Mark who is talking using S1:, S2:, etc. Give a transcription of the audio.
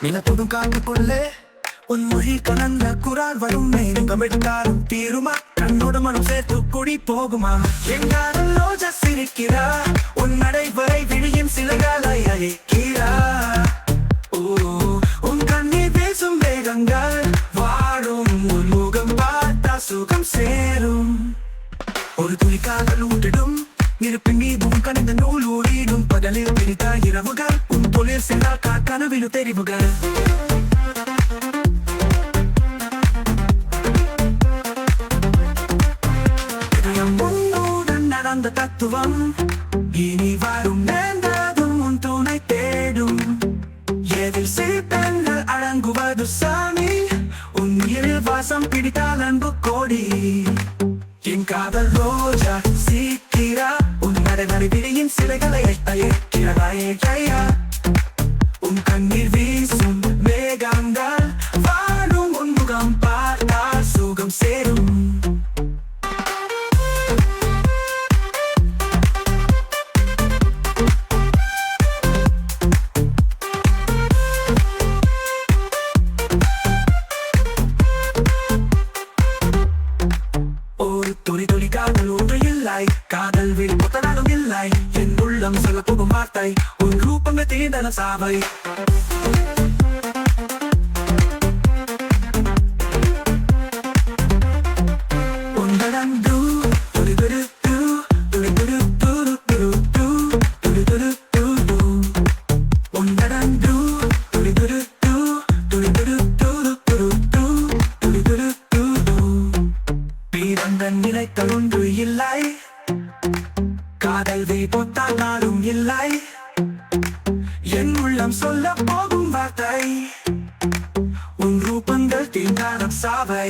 S1: நிலப்பொதும் காட்டுக்குள்ளே உன் மொழி கலந்த குரால் வருமே எடுத்தாலும் தீருமா கண்ணோட மனம் சேர்த்து குடி போகுமா எங்காலும் ரோஜா சிரிக்கிறா உன் நடைவரை விழியும் சிலகாலை அழைக்கிறா உன் கண்ணீர் பேசும் வேகங்கள் வாழும் உன் முகம் பார்த்தா சுகம் சேரும் ஒரு துளி காதல் ஊட்டிடும் இருப்பின் நீதும் கணிந்த நூல் ஊறிடும் பகலில் பிரித்த இரவுகள் உன் தொழில் சென்றால் கனவிலும் தெரிவுகள் நடந்த தத்துவம் இனி வரும் நேர்ந்ததும் உன் துணை தேடும் எதில் சிரிப்பெண்கள் அடங்குவது சாமி உன் இரு வாசம் பிடித்தால் அன்பு கோடி என் காதல் ரோஜா சீக்கிரா உன் நடைவரை விழியின் சிலைகளை அழைக்கிறாயா உன் கண்ணீர் வீசும் மேகங்கள் வாழும் உன் முகம் பார்த்தால் சுகம் சேரும் காதல் ஒன்று இல்லை காதல் வீடு புத்தனாலும் இல்லை என் உள்ளம் சொல்ல போகும் வார்த்தை உன் ரூபங்க தீண்டன சாவை நினைத்தல் ஒன்று இல்லை காதல் போட்டால் நாளும் இல்லை என் உள்ளம் சொல்ல போகும் வார்த்தை உன் ரூபங்கள் தீண்டான சாவை